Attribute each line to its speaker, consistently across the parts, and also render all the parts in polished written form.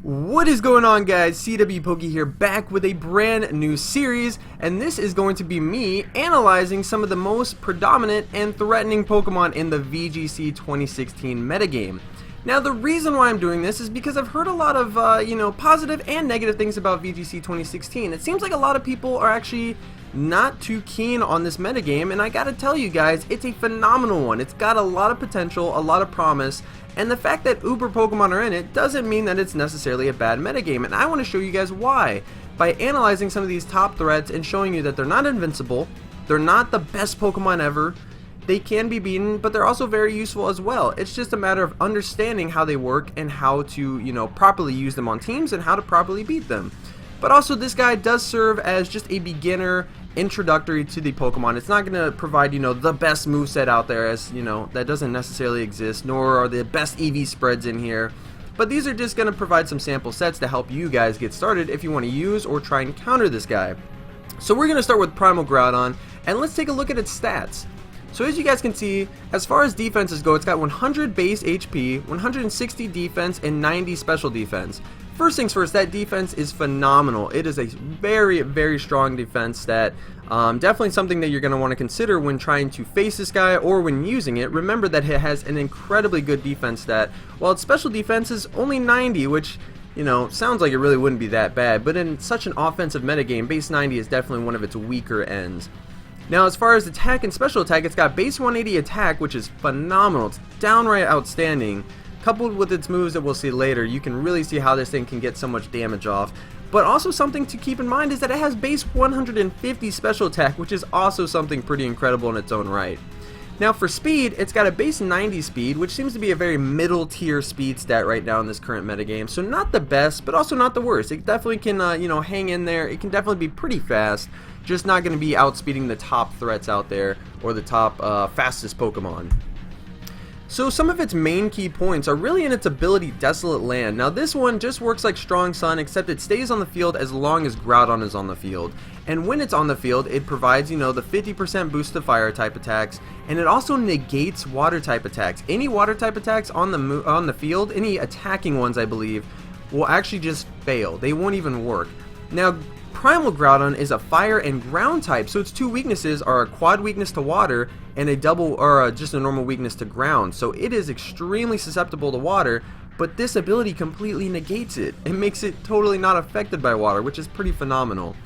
Speaker 1: What is going on, guys? CWpoke here, back with a brand new series, and this is going to be me analyzing some of the most predominant and threatening Pokemon in the VGC 2016 metagame. Now, the reason why I'm doing this is because I've heard a lot of, positive and negative things about VGC 2016. It seems like a lot of people are actually not too keen on this metagame, and I gotta tell you guys, it's a phenomenal one. It's got a lot of potential, a lot of promise, and the fact that uber Pokemon are in it doesn't mean that it's necessarily a bad metagame, and I want to show you guys why by analyzing some of these top threats and showing you that they're not invincible, they're not the best Pokemon ever, they can be beaten, but they're also very useful as well. It's just a matter of understanding how they work and how to, properly use them on teams and how to properly beat them. But also, this guy does serve as just a beginner introductory to the Pokemon. It's not going to provide, the best moveset out there, as, that doesn't necessarily exist, nor are the best EV spreads in here. But these are just going to provide some sample sets to help you guys get started if you want to use or try and counter this guy. So we're going to start with Primal Groudon, and let's take a look at its stats. So as you guys can see, as far as defenses go, it's got 100 base HP, 160 defense, and 90 special defense. First things first, that defense is phenomenal. It is a very, very strong defense stat. Definitely something that you're going to want to consider when trying to face this guy or when using it. Remember that it has an incredibly good defense stat, while its special defense is only 90, which, sounds like it really wouldn't be that bad. But in such an offensive metagame, base 90 is definitely one of its weaker ends. Now, as far as attack and special attack, it's got base 180 attack, which is phenomenal. It's downright outstanding. Coupled with its moves that we'll see later, you can really see how this thing can get so much damage off. But also something to keep in mind is that it has base 150 special attack, which is also something pretty incredible in its own right. Now for speed, it's got a base 90 speed, which seems to be a very middle tier speed stat right now in this current metagame. So not the best, but also not the worst. It definitely can, hang in there. It can definitely be pretty fast, just not going to be outspeeding the top threats out there or the top fastest Pokemon. So some of its main key points are really in its ability Desolate Land. Now this one just works like Strong Sun, except it stays on the field as long as Groudon is on the field. And when it's on the field, it provides, the 50% boost to fire type attacks, and it also negates water type attacks. Any water type attacks on the field, any attacking ones I believe, will actually just fail. They won't even work. Now Primal Groudon is a fire and ground type, so its two weaknesses are a quad weakness to water and a double or just a normal weakness to ground. So it is extremely susceptible to water, but this ability completely negates it. It makes it totally not affected by water, which is pretty phenomenal.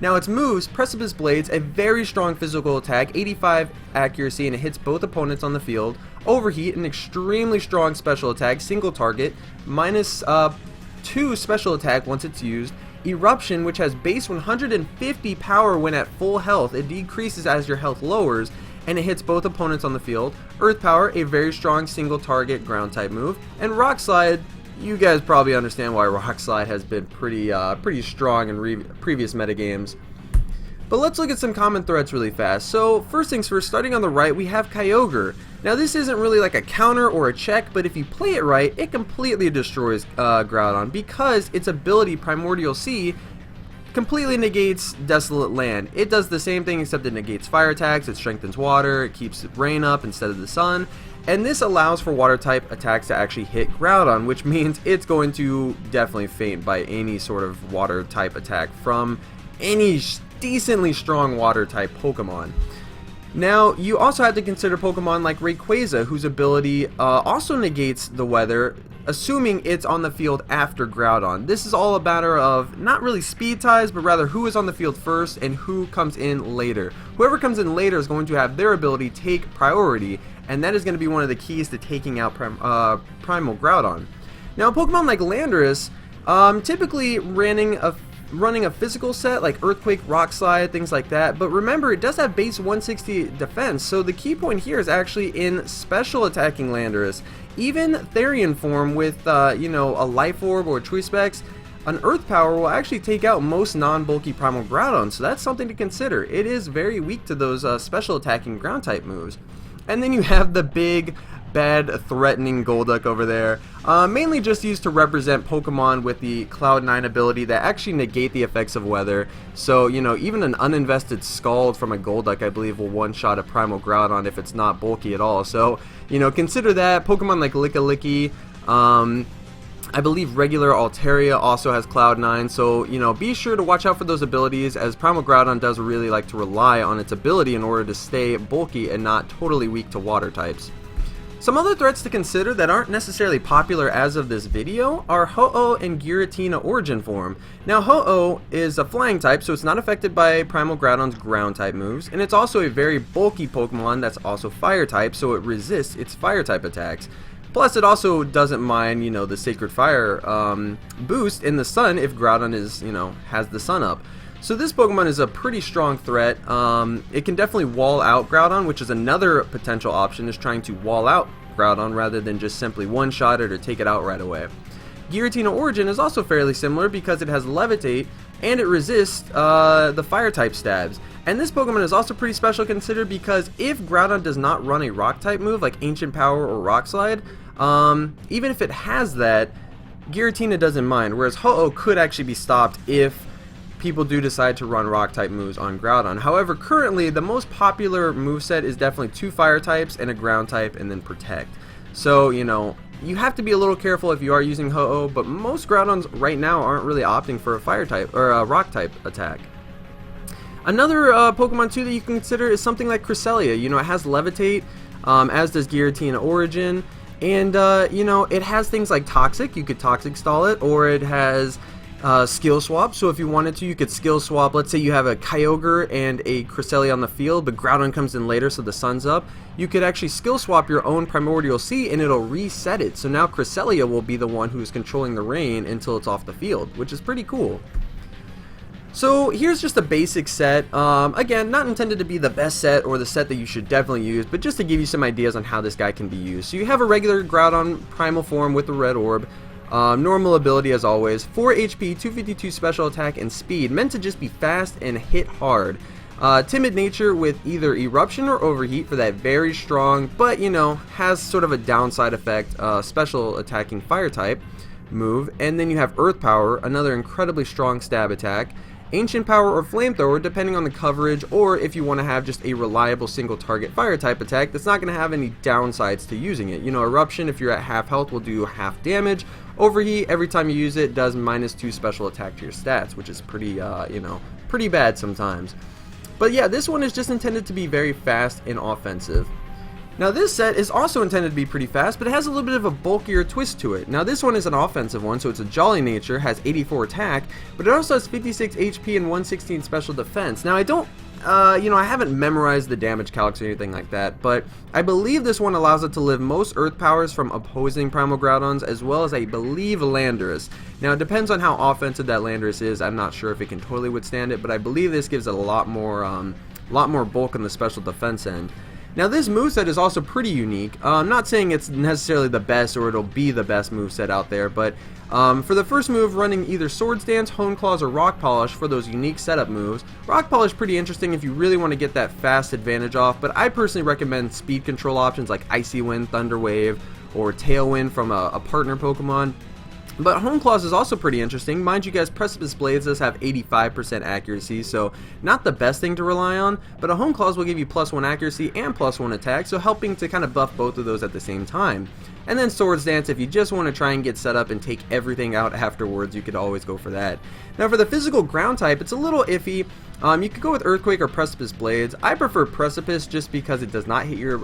Speaker 1: Now its moves, Precipice Blades, a very strong physical attack, 85 accuracy, and it hits both opponents on the field. Overheat, an extremely strong special attack, single target, minus 2 special attack once it's used. Eruption, which has base 150 power when at full health, it decreases as your health lowers, and it hits both opponents on the field. Earth Power, a very strong single target ground type move. And Rock Slide, you guys probably understand why Rock Slide has been pretty strong in previous metagames. But let's look at some common threats really fast. So first things first, starting on the right, we have Kyogre. Now this isn't really like a counter or a check, but if you play it right, it completely destroys Groudon because its ability Primordial Sea completely negates Desolate Land. It does the same thing except it negates fire attacks, it strengthens water, it keeps rain up instead of the sun, and this allows for water type attacks to actually hit Groudon, which means it's going to definitely faint by any sort of water type attack from any decently strong water type Pokemon. Now, you also have to consider Pokemon like Rayquaza, whose ability also negates the weather, assuming it's on the field after Groudon. This is all a matter of not really speed ties, but rather who is on the field first and who comes in later. Whoever comes in later is going to have their ability take priority, and that is going to be one of the keys to taking out Primal Groudon. Now, Pokemon like Landorus, typically running a physical set like Earthquake, Rock Slide, things like that, but remember it does have base 160 defense, so the key point here is actually in special attacking Landorus. Even Therian form with a Life Orb or Choice Specs, an Earth Power will actually take out most non-bulky Primal Groudon, so that's something to consider. It is very weak to those special attacking ground type moves. And then you have the big bad threatening Golduck over there, mainly just used to represent Pokemon with the Cloud 9 ability that actually negate the effects of weather. So even an uninvested Scald from a Golduck I believe will one-shot a Primal Groudon if it's not bulky at all. So consider that. Pokemon like Lickilicky, I believe regular Altaria also has Cloud 9, so be sure to watch out for those abilities, as Primal Groudon does really like to rely on its ability in order to stay bulky and not totally weak to water types. Some other threats to consider that aren't necessarily popular as of this video are Ho-Oh and Giratina Origin form. Now Ho-Oh is a flying type, so it's not affected by Primal Groudon's ground type moves, and it's also a very bulky Pokemon that's also fire type, so it resists its fire type attacks. Plus it also doesn't mind, the Sacred Fire boost in the sun if Groudon is, has the sun up. So this Pokemon is a pretty strong threat. It can definitely wall out Groudon, which is another potential option, is trying to wall out Groudon rather than just simply one-shot it or take it out right away. Giratina Origin is also fairly similar because it has Levitate and it resists the fire type stabs. And this Pokemon is also pretty special considered because if Groudon does not run a rock type move like Ancient Power or Rock Slide, even if it has that, Giratina doesn't mind, whereas Ho-Oh could actually be stopped if people do decide to run rock type moves on Groudon. However, currently the most popular moveset is definitely 2 fire types and a ground type and then Protect. So, you have to be a little careful if you are using Ho-Oh, but most Groudons right now aren't really opting for a fire type or a rock type attack. Another Pokemon too that you can consider is something like Cresselia. It has Levitate, as does Giratina Origin, and it has things like Toxic. You could Toxic Stall it, or it has skill swap, so if you wanted to, you could skill swap. Let's say you have a Kyogre and a Cresselia on the field, but Groudon comes in later so the sun's up. You could actually skill swap your own Primordial Sea and it'll reset it. So now Cresselia will be the one who's controlling the rain until it's off the field, which is pretty cool. So here's just a basic set. Again, not intended to be the best set or the set that you should definitely use, but just to give you some ideas on how this guy can be used. So you have a regular Groudon primal form with the red orb. Normal ability as always, 4 HP, 252 special attack, and speed, meant to just be fast and hit hard. Timid nature with either Eruption or Overheat for that very strong, but has sort of a downside effect, special attacking fire type move. And then you have Earth Power, another incredibly strong stab attack. Ancient Power or Flamethrower depending on the coverage, or if you want to have just a reliable single target fire type attack that's not going to have any downsides to using it. Eruption, if you're at half health, will do half damage. Overheat, every time you use it, does -2 special attack to your stats, which is pretty, pretty bad sometimes. But yeah, this one is just intended to be very fast and offensive. Now this set is also intended to be pretty fast, but it has a little bit of a bulkier twist to it. Now this one is an offensive one, so it's a Jolly nature, has 84 attack, but it also has 56 HP and 116 special defense. Now I don't, I haven't memorized the damage calcs or anything like that, but I believe this one allows it to live most Earth powers from opposing Primal Groudons, as well as I believe Landorus. Now it depends on how offensive that Landorus is. I'm not sure if it can totally withstand it, but I believe this gives it a lot more bulk on the special defense end. Now this moveset is also pretty unique. I'm not saying it's necessarily the best or it'll be the best moveset out there, but for the first move, running either Swords Dance, Hone Claws, or Rock Polish for those unique setup moves. Rock Polish pretty interesting if you really want to get that fast advantage off, but I personally recommend speed control options like Icy Wind, Thunder Wave, or Tailwind from a partner Pokemon. But Hone Claws is also pretty interesting. Mind you guys, Precipice Blades does have 85% accuracy, so not the best thing to rely on, but a Hone Claws will give you +1 accuracy and +1 attack, so helping to kind of buff both of those at the same time. And then Swords Dance, if you just want to try and get set up and take everything out afterwards, you could always go for that. Now for the physical ground type, it's a little iffy. You could go with Earthquake or Precipice Blades. I prefer Precipice just because it does not hit your,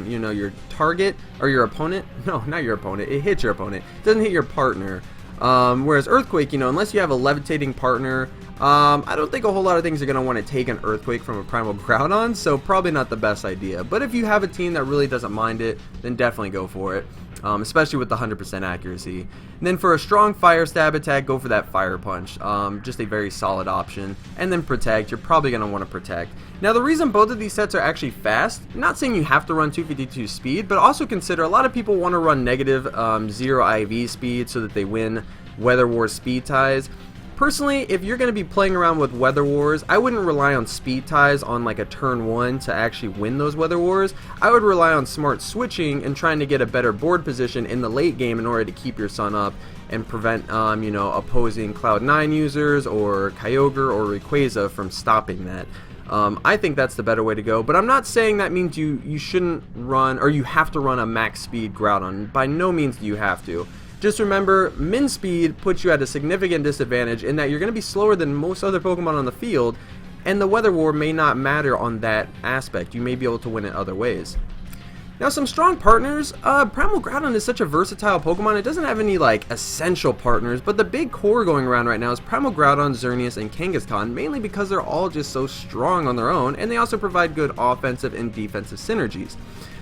Speaker 1: your target or your opponent. No, not your opponent. It hits your opponent. It doesn't hit your partner. Whereas Earthquake, unless you have a levitating partner, I don't think a whole lot of things are going to want to take an Earthquake from a Primal Groudon, so probably not the best idea. But if you have a team that really doesn't mind it, then definitely go for it. Especially with the 100% accuracy. And then for a strong fire stab attack, go for that Fire Punch. Just a very solid option. And then Protect, you're probably going to want to Protect. Now the reason both of these sets are actually fast, not saying you have to run 252 speed, but also consider a lot of people want to run negative 0 IV speed so that they win Weather Wars speed ties. Personally, if you're going to be playing around with Weather Wars, I wouldn't rely on speed ties on like a turn 1 to actually win those Weather Wars. I would rely on smart switching and trying to get a better board position in the late game in order to keep your sun up and prevent, opposing Cloud9 users or Kyogre or Rayquaza from stopping that. I think that's the better way to go, but I'm not saying that means you shouldn't run or you have to run a max speed Groudon. By no means do you have to. Just remember, min speed puts you at a significant disadvantage in that you're going to be slower than most other Pokemon on the field, and the Weather War may not matter on that aspect. You may be able to win it other ways. Now, some strong partners. Primal Groudon is such a versatile Pokemon. It doesn't have any like essential partners, but the big core going around right now is Primal Groudon, Xerneas, and Kangaskhan, mainly because they're all just so strong on their own, and they also provide good offensive and defensive synergies.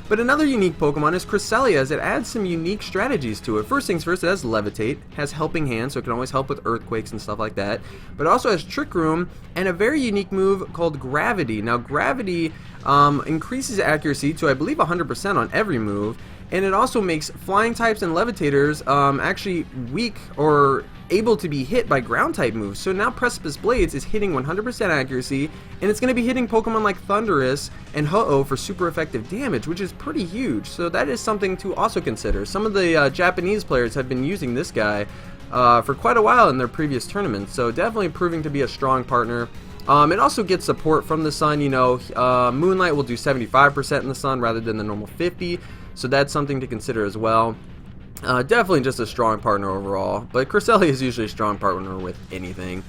Speaker 1: But another unique Pokemon is Cresselia, as it adds some unique strategies to it. First things first, it has Levitate, has Helping Hand, so it can always help with earthquakes and stuff like that. But it also has Trick Room and a very unique move called Gravity. Now, Gravity increases accuracy to, I believe, 100% on every move, and it also makes flying types and levitators actually weak or able to be hit by ground type moves. So now Precipice Blades is hitting 100% accuracy, and it's going to be hitting Pokemon like Thundurus and Ho-Oh for super effective damage, which is pretty huge. So that is something to also consider. Some of the Japanese players have been using this guy for quite a while in their previous tournaments, so definitely proving to be a strong partner. It also gets support from the sun. You know, Moonlight will do 75% in the sun rather than the normal 50%, so that's something to consider as well. Definitely just a strong partner overall, but Cresselia is usually a strong partner with anything.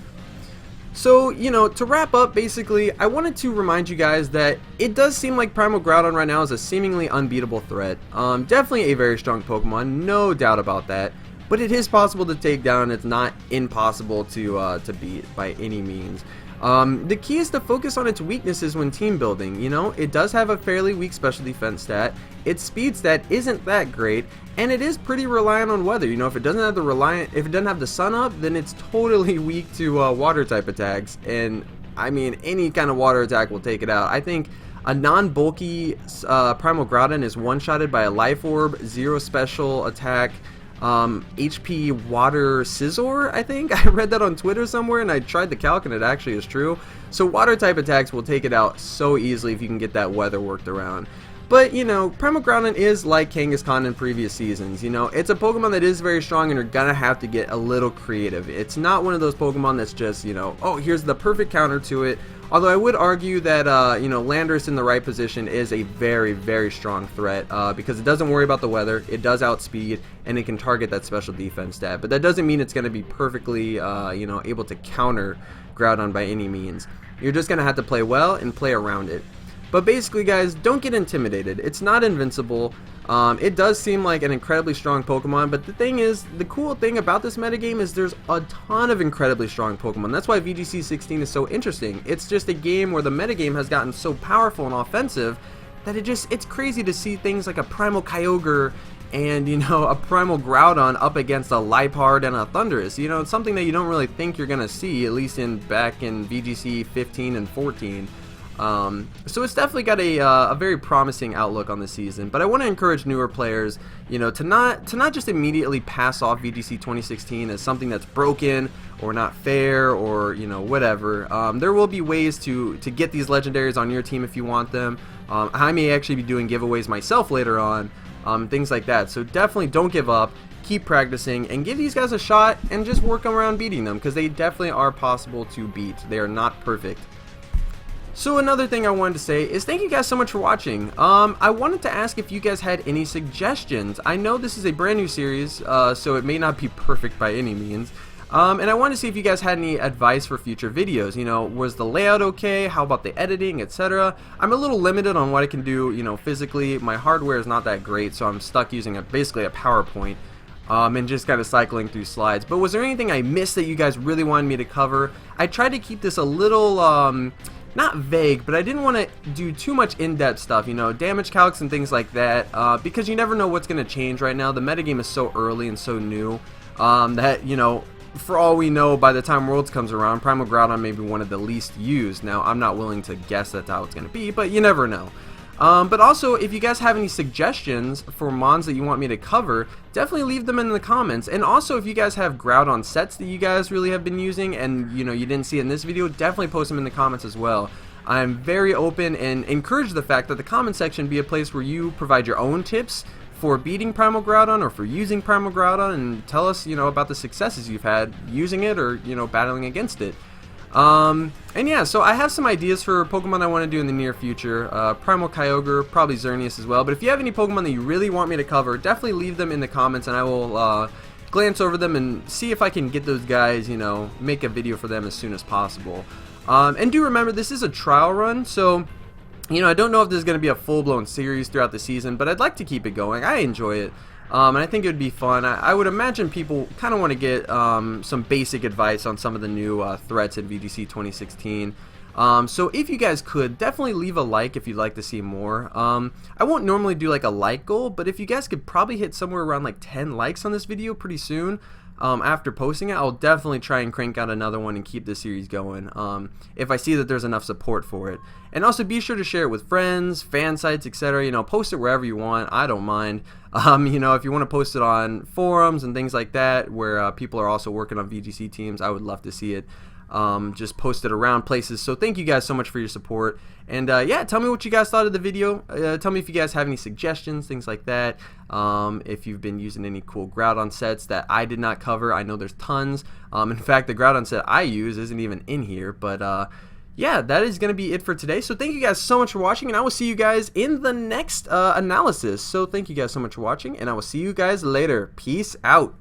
Speaker 1: So, you know, to wrap up, basically, I wanted to remind you guys that it does seem like Primal Groudon right now is a seemingly unbeatable threat. Definitely a very strong Pokemon, no doubt about that, but it is possible to take down. It's not impossible to beat by any means. The key is to focus on its weaknesses when team building. You know, it does have a fairly weak special defense stat, its speed stat isn't that great, and it is pretty reliant on weather. You know, if it doesn't have the sun up, then it's totally weak to water type attacks, and I mean any kind of water attack will take it out. I think a non-bulky Primal Groudon is one-shotted by a Life Orb, 0 special attack, HP Water Scizor, I think. I read that on Twitter somewhere, and I tried the calc, and it actually is true. So water type attacks will take it out so easily if you can get that weather worked around. But, you know, Primal Groudon is like Kangaskhan in previous seasons. You know, it's a Pokemon that is very strong, and you're gonna have to get a little creative. It's not one of those Pokemon that's just, you know, oh, here's the perfect counter to it. Although I would argue that, you know, Landorus in the right position is a very, very strong threat because it doesn't worry about the weather, it does outspeed, and it can target that special defense stat. But that doesn't mean it's going to be perfectly, you know, able to counter Groudon by any means. You're just going to have to play well and play around it. But basically, guys, don't get intimidated. It's not invincible. It does seem like an incredibly strong Pokemon, but the thing is, the cool thing about this metagame is there's a ton of incredibly strong Pokemon. That's why VGC 16 is so interesting. It's just a game where the metagame has gotten so powerful and offensive that it's crazy to see things like a Primal Kyogre and, you know, a Primal Groudon up against a Liepard and a Thundurus. You know, it's something that you don't really think you're gonna see, at least back in VGC 15 and 14. So it's definitely got a very promising outlook on the season, but I want to encourage newer players, you know, to not just immediately pass off VGC 2016 as something that's broken or not fair or, you know, whatever. There will be ways to get these legendaries on your team if you want them. I may actually be doing giveaways myself later on, things like that. So definitely don't give up. Keep practicing and give these guys a shot and just work around beating them, because they definitely are possible to beat. They are not perfect. So another thing I wanted to say is thank you guys so much for watching. I wanted to ask if you guys had any suggestions. I know this is a brand new series, so it may not be perfect by any means. And I wanted to see if you guys had any advice for future videos. You know, was the layout okay? How about the editing, etc.? I'm a little limited on what I can do, you know, physically. My hardware is not that great, so I'm stuck using basically a PowerPoint. And just kind of cycling through slides. But was there anything I missed that you guys really wanted me to cover? I tried to keep this a little, not vague, but I didn't want to do too much in-depth stuff, you know, damage calcs and things like that, because you never know what's going to change right now. The metagame is so early and so new that, you know, for all we know, by the time Worlds comes around, Primal Groudon may be one of the least used. Now, I'm not willing to guess that's how it's going to be, but you never know. But also, if you guys have any suggestions for mons that you want me to cover, definitely leave them in the comments. And also, if you guys have Groudon sets that you guys really have been using and, you know, you didn't see it in this video, definitely post them in the comments as well. I'm very open and encourage the fact that the comment section be a place where you provide your own tips for beating Primal Groudon or for using Primal Groudon, and tell us, you know, about the successes you've had using it or, you know, battling against it. And yeah, so I have some ideas for Pokemon I want to do in the near future. Primal Kyogre, probably Xerneas as well. But if you have any Pokemon that you really want me to cover, definitely leave them in the comments, and I will glance over them and see if I can get those guys, you know, make a video for them as soon as possible. And do remember, this is a trial run, so you know, I don't know if this is going to be a full-blown series throughout the season, but I'd like to keep it going. I enjoy it, and I think it would be fun. I would imagine people kind of want to get some basic advice on some of the new threats in VGC 2016. So if you guys could, definitely leave a like if you'd like to see more. I won't normally do like a like goal, but if you guys could probably hit somewhere around like 10 likes on this video pretty soon, after posting it, I'll definitely try and crank out another one and keep this series going, if I see that there's enough support for it. And also be sure to share it with friends, fan sites, etc. You know, post it wherever you want. I don't mind. You know, if you want to post it on forums and things like that, where people are also working on VGC teams, I would love to see it. Just post it around places. So thank you guys so much for your support, and yeah, tell me what you guys thought of the video. Tell me if you guys have any suggestions, things like that. If you've been using any cool Groudon sets that I did not cover. I know there's tons. In fact, the Groudon set I use isn't even in here, but yeah, that is going to be it for today. So thank you guys so much for watching, and I will see you guys in the next analysis. So thank you guys so much for watching, and I will see you guys later. Peace out.